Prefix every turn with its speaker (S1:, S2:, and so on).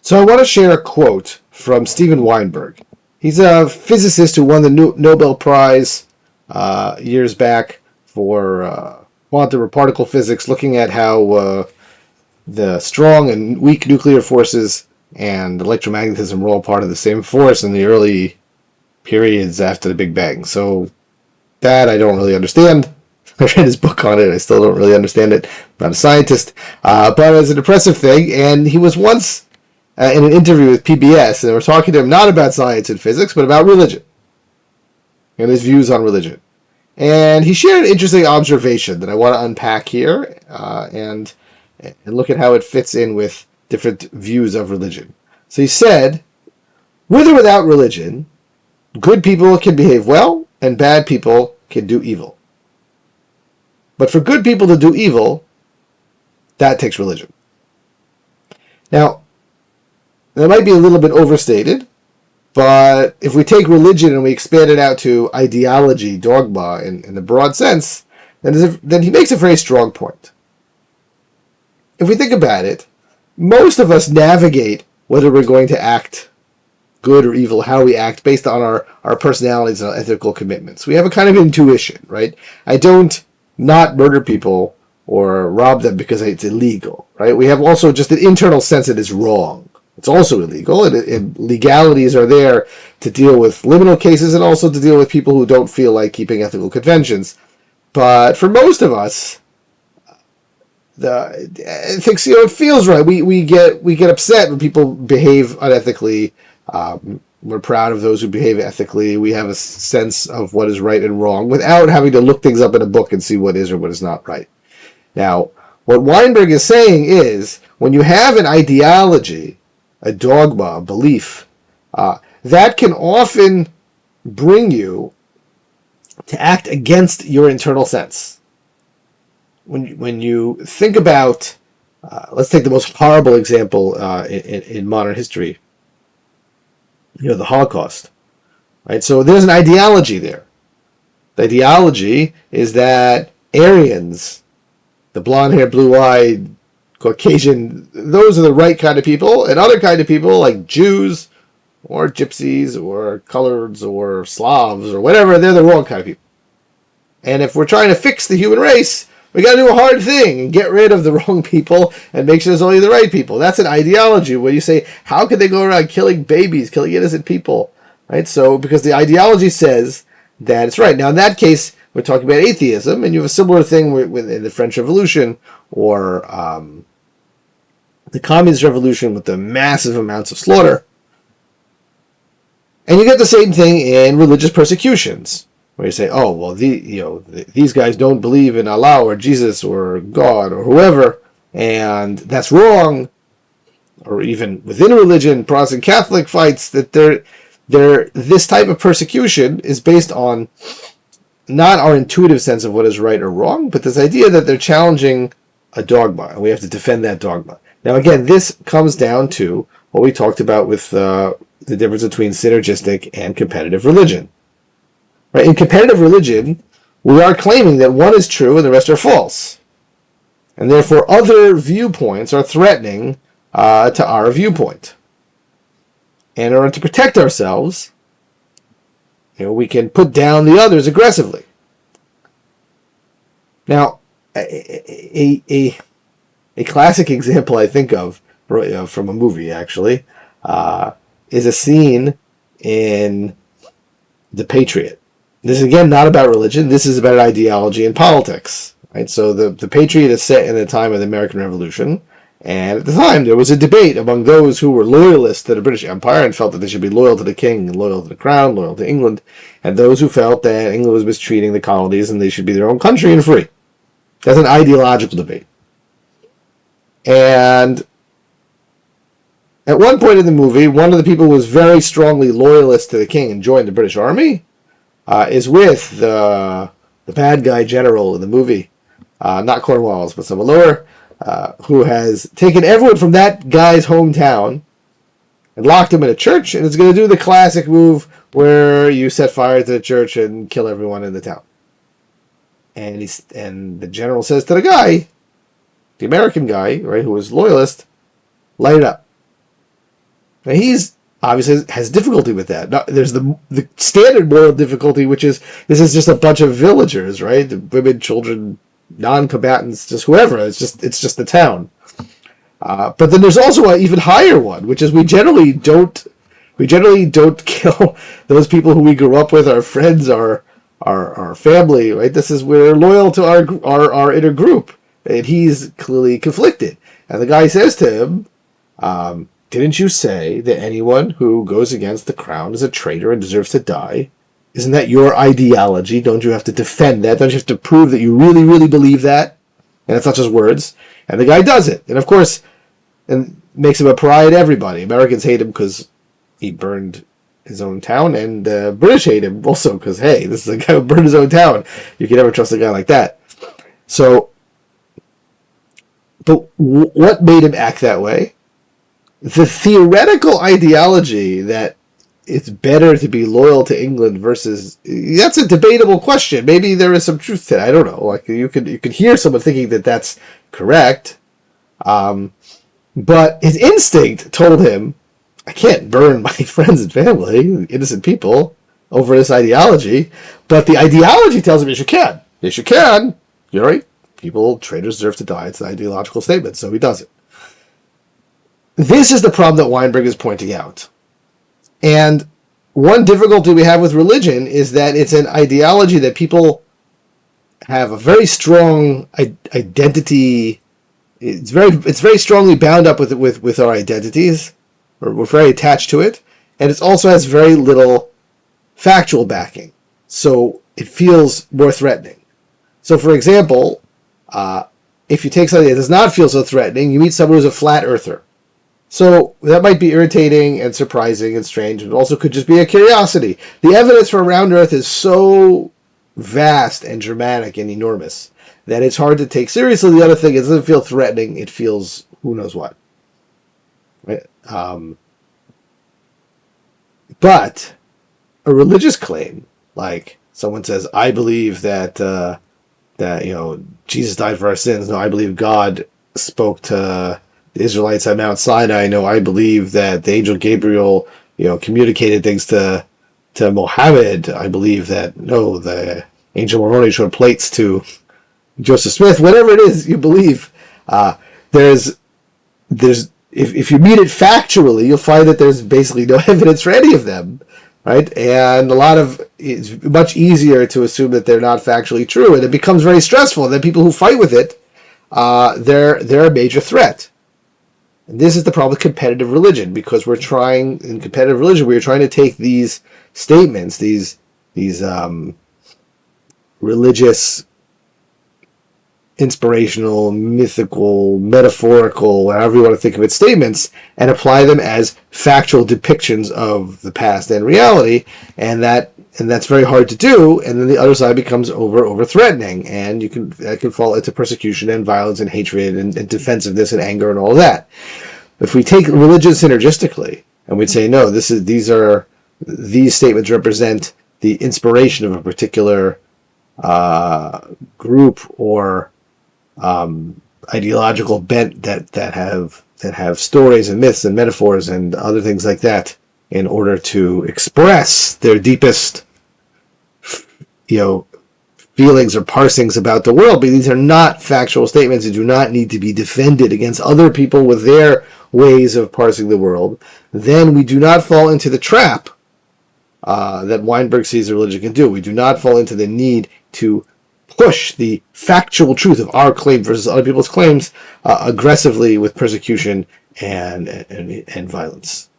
S1: So I want to share a quote from Steven Weinberg. He's a physicist who won the Nobel Prize years back for quantum or particle physics, looking at how the strong and weak nuclear forces and electromagnetism were all part of the same force in the early periods after the Big Bang. So that I don't really understand. I read his book on it. I still don't really understand it. I'm not a scientist. But it was an impressive thing. And he was once in an interview with PBS, and they were talking to him not about science and physics, but about religion and his views on religion. And he shared an interesting observation that I want to unpack here and look at how it fits in with different views of religion. So he said, with or without religion, good people can behave well and bad people can do evil. But for good people to do evil, that takes religion. Now, that might be a little bit overstated, but if we take religion and we expand it out to ideology, dogma, in the broad sense, then he makes a very strong point. If we think about it, most of us navigate whether we're going to act good or evil, how we act, based on our personalities and our ethical commitments. We have a kind of intuition, right? I don't not murder people or rob them because it's illegal, right? We have also just an internal sense that it's wrong. It's also illegal, and legalities are there to deal with liminal cases and also to deal with people who don't feel like keeping ethical conventions. But for most of us, it feels right. We get upset when people behave unethically. We're proud of those who behave ethically. We have a sense of what is right and wrong without having to look things up in a book and see what is or what is not right. Now, what Weinberg is saying is, when you have an ideology, a dogma, a belief, that can often bring you to act against your internal sense. When you think about, let's take the most horrible example in modern history, the Holocaust, right? So there's an ideology there. The ideology is that Aryans, the blonde-haired, blue-eyed, Caucasian, those are the right kind of people, and other kind of people like Jews or Gypsies or Coloreds or Slavs or whatever, they're the wrong kind of people. And if we're trying to fix the human race, we got to do a hard thing and get rid of the wrong people and make sure there's only the right people. That's an ideology where you say, how could they go around killing babies, killing innocent people, right? So because the ideology says that it's right. Now in that case, we're talking about atheism, and you have a similar thing in the French Revolution or the Communist Revolution with the massive amounts of slaughter. And you get the same thing in religious persecutions, where you say, oh, well, these guys don't believe in Allah or Jesus or God or whoever, and that's wrong. Or even within a religion, Protestant Catholic fights that this type of persecution is based on not our intuitive sense of what is right or wrong, but this idea that they're challenging a dogma, and we have to defend that dogma. Now, again, this comes down to what we talked about with the difference between synergistic and competitive religion. Right? In competitive religion, we are claiming that one is true and the rest are false. And therefore, other viewpoints are threatening to our viewpoint. And in order to protect ourselves, we can put down the others aggressively. Now, a classic example I think of from a movie, actually, is a scene in The Patriot. This is, again, not about religion. This is about ideology and politics. Right? So the Patriot is set in the time of the American Revolution. And at the time, there was a debate among those who were loyalists to the British Empire and felt that they should be loyal to the king, loyal to the crown, loyal to England, and those who felt that England was mistreating the colonies and they should be their own country and free. That's an ideological debate. And at one point in the movie, one of the people who was very strongly loyalist to the king and joined the British Army is with the bad guy general in the movie, not Cornwallis, but someone lower, who has taken everyone from that guy's hometown and locked him in a church, and is going to do the classic move where you set fire to the church and kill everyone in the town. And the general says to the guy, the American guy, right, who was loyalist, light it up. Now he's obviously has difficulty with that. Now, there's the standard moral difficulty, which is this is just a bunch of villagers, right? The women, children, non-combatants, just whoever. It's just the town. But then there's also an even higher one, which is we generally don't kill those people who we grew up with, our friends, our family, right? We're loyal to our inner group, and he's clearly conflicted. And the guy says to him, "Didn't you say that anyone who goes against the crown is a traitor and deserves to die? Isn't that your ideology? Don't you have to defend that? Don't you have to prove that you really, really believe that? And it's not just words." And the guy does it, and of course, and makes him a pariah to everybody. Americans hate him because he burned his own town, and British hate him also because, hey, this is a guy who burned his own town. You can never trust a guy like that. So, but what made him act that way? The theoretical ideology that it's better to be loyal to England versus, that's a debatable question. Maybe there is some truth to that. I don't know. Like you could hear someone thinking that that's correct, but his instinct told him, I can't burn my friends and family, innocent people, over this ideology. But the ideology tells him, yes, you can. Yes, you can. You're right. Traitors deserve to die. It's an ideological statement, so he does it. This is the problem that Weinberg is pointing out. And one difficulty we have with religion is that it's an ideology that people have a very strong identity. It's very strongly bound up with our identities, or we're very attached to it, and it also has very little factual backing, so it feels more threatening. So, for example, if you take something that does not feel so threatening, you meet someone who's a flat earther. So that might be irritating and surprising and strange, but also could just be a curiosity. The evidence for a round earth is so vast and dramatic and enormous that it's hard to take seriously. The other thing, it doesn't feel threatening, it feels who knows what. Right? But a religious claim, like someone says, I believe that Jesus died for our sins. No, I believe God spoke to the Israelites at Mount Sinai. No, I believe that the angel Gabriel, communicated things to Mohammed. I believe that the angel Moroni showed plates to Joseph Smith. Whatever it is you believe, there's if you meet it factually, you'll find that there's basically no evidence for any of them, right? And it's much easier to assume that they're not factually true, and it becomes very stressful. And then people who fight with it, they're a major threat. And this is the problem with competitive religion, because in competitive religion, we're trying to take these statements, these religious, inspirational, mythical, metaphorical, however you want to think of it, statements, and apply them as factual depictions of the past and reality, and that's very hard to do. And then the other side becomes over threatening, and that can fall into persecution and violence and hatred and defensiveness and anger and all of that. If we take religion synergistically and we'd say, no, these statements represent the inspiration of a particular group or ideological bent that have stories and myths and metaphors and other things like that in order to express their deepest feelings or parsings about the world. But these are not factual statements and do not need to be defended against other people with their ways of parsing the world. Then we do not fall into the trap that Weinberg sees religion can do. We do not fall into the need to push the factual truth of our claim versus other people's claims aggressively with persecution and violence.